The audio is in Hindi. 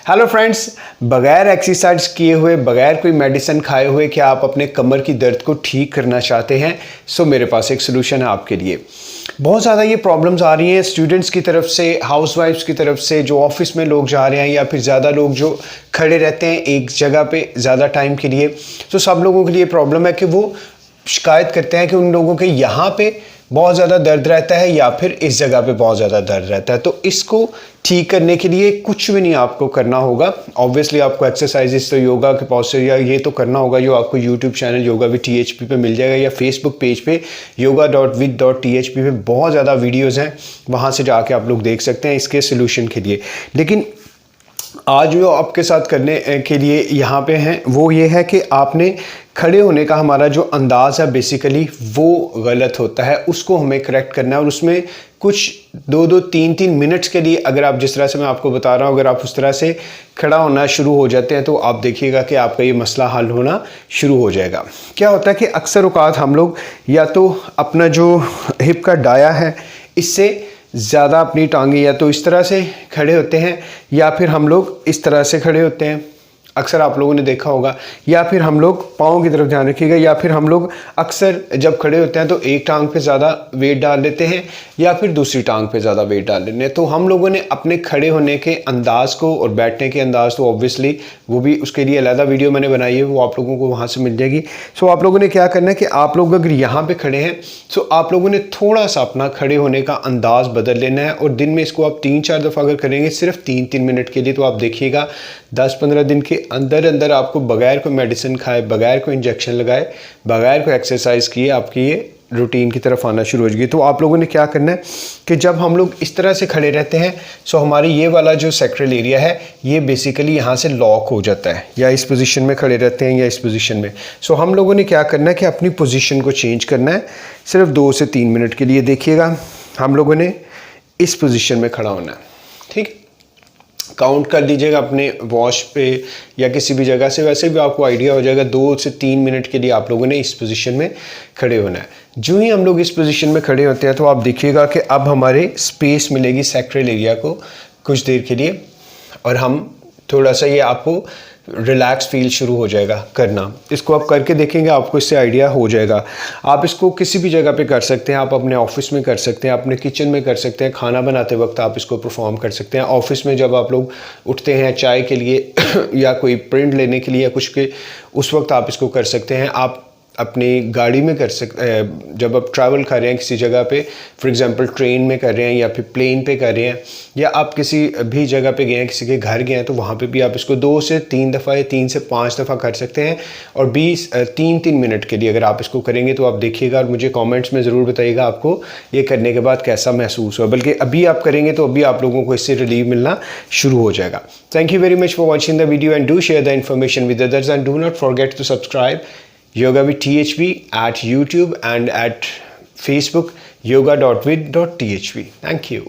हेलो फ्रेंड्स, बगैर एक्सरसाइज किए हुए, बगैर कोई मेडिसिन खाए हुए क्या आप अपने कमर की दर्द को ठीक करना चाहते हैं? सो मेरे पास एक सोल्यूशन है आपके लिए। बहुत ज़्यादा ये प्रॉब्लम्स आ रही हैं स्टूडेंट्स की तरफ से, हाउसवाइफ्स की तरफ से, जो ऑफिस में लोग जा रहे हैं या फिर ज़्यादा लोग जो खड़े रहते हैं एक जगह पे ज़्यादा टाइम के लिए। तो सब लोगों के लिए प्रॉब्लम है कि वो शिकायत करते हैं कि उन लोगों के यहाँ पे बहुत ज़्यादा दर्द रहता है या फिर इस जगह पे बहुत ज़्यादा दर्द रहता है। तो इसको ठीक करने के लिए कुछ भी नहीं आपको करना होगा। ऑब्वियसली आपको एक्सरसाइजेस तो योगा के पॉस्चर या ये तो करना होगा जो आपको YouTube channel yoga with THP पे मिल जाएगा, या फेसबुक पेज पे yoga.with.thp पे बहुत ज़्यादा वीडियोज़ हैं, वहाँ से जाके आप लोग देख सकते हैं इसके सोल्यूशन के लिए। लेकिन आज जो आपके साथ करने के लिए यहाँ पे हैं वो ये है कि आपने खड़े होने का हमारा जो अंदाज़ है बेसिकली वो गलत होता है, उसको हमें करेक्ट करना है। और उसमें कुछ 2-3 मिनट्स के लिए अगर आप जिस तरह से मैं आपको बता रहा हूँ, अगर आप उस तरह से खड़ा होना शुरू हो जाते हैं तो आप देखिएगा कि आपका ये मसला हल होना शुरू हो जाएगा। क्या होता है कि अक्सर औक़ात हम लोग या तो अपना जो हिप का डाया है इससे ज़्यादा अपनी टांगे या तो इस तरह से खड़े होते हैं, या फिर हम लोग इस तरह से खड़े होते हैं, अक्सर आप लोगों ने देखा होगा। या फिर हम लोग पाँव की तरफ ध्यान रखिएगा, या फिर हम लोग अक्सर जब खड़े होते हैं तो एक टांग पे ज़्यादा वेट डाल लेते हैं या फिर दूसरी टांग पे ज़्यादा वेट डाल लेते हैं। तो हम लोगों ने अपने खड़े होने के अंदाज़ को और बैठने के अंदाज़ तो ऑब्वियसली वो भी उसके लिए अलग वीडियो मैंने बनाई है, वो आप लोगों को वहाँ से मिल जाएगी। सो आप लोगों ने क्या करना है कि आप लोग अगर यहाँ पर खड़े हैं तो आप लोगों ने थोड़ा सा अपना खड़े होने का अंदाज़ बदल लेना है। और दिन में इसको आप 3-4 दफ़ा अगर करेंगे सिर्फ 3-3 मिनट के लिए, तो आप देखिएगा 10-15 दिन के अंदर आपको बगैर कोई मेडिसिन खाए, बगैर कोई इंजेक्शन लगाए, बगैर कोई एक्सरसाइज किए आपकी ये रूटीन की तरफ आना शुरू हो जाएगी। तो आप लोगों ने क्या करना है कि जब हम लोग इस तरह से खड़े रहते हैं सो हमारी ये वाला जो सैक्रल एरिया है ये बेसिकली यहाँ से लॉक हो जाता है, या इस पोजीशन में खड़े रहते हैं या इस पोजीशन में। सो हम लोगों ने क्या करना है कि अपनी पोजीशन को चेंज करना है सिर्फ 2 से 3 मिनट के लिए। देखिएगा हम लोगों ने इस पोजीशन में खड़ा होना है, ठीक। काउंट कर लीजिएगा अपने वॉच पे या किसी भी जगह से, वैसे भी आपको आइडिया हो जाएगा। 2 से 3 मिनट के लिए आप लोगों ने इस पोजीशन में खड़े होना है। जो ही हम लोग इस पोजीशन में खड़े होते हैं तो आप देखिएगा कि अब हमारे स्पेस मिलेगी सैक्रल एरिया को कुछ देर के लिए, और हम थोड़ा सा ये आपको रिलैक्स फील शुरू हो जाएगा करना। इसको आप करके देखेंगे, आपको इससे आइडिया हो जाएगा। आप इसको किसी भी जगह पे कर सकते हैं, आप अपने ऑफिस में कर सकते हैं, अपने किचन में कर सकते हैं, खाना बनाते वक्त आप इसको परफॉर्म कर सकते हैं, ऑफिस में जब आप लोग उठते हैं चाय के लिए या कोई प्रिंट लेने के लिए या कुछ के, उस वक्त आप इसको कर सकते हैं। आप अपनी गाड़ी में कर सकते हैं, जब आप ट्रैवल कर रहे हैं किसी जगह पे, फॉर एग्जांपल ट्रेन में कर रहे हैं या फिर प्लेन पे कर रहे हैं, या आप किसी भी जगह पे गए हैं, किसी के घर गए हैं, तो वहाँ पे भी आप इसको 2 से 3 दफ़ा या 3 से 5 दफ़ा कर सकते हैं। और 3-3 मिनट के लिए अगर आप इसको करेंगे तो आप देखिएगा और मुझे कॉमेंट्स में ज़रूर बताइएगा आपको ये करने के बाद कैसा महसूस हुआ। बल्कि अभी आप करेंगे तो अभी आप लोगों को इससे रिलीफ मिलना शुरू हो जाएगा। Thank you very much for watching the video and do share the information with others and do not forget to subscribe Yoga with THP at YouTube and at Facebook yoga.with.thp. Thank you.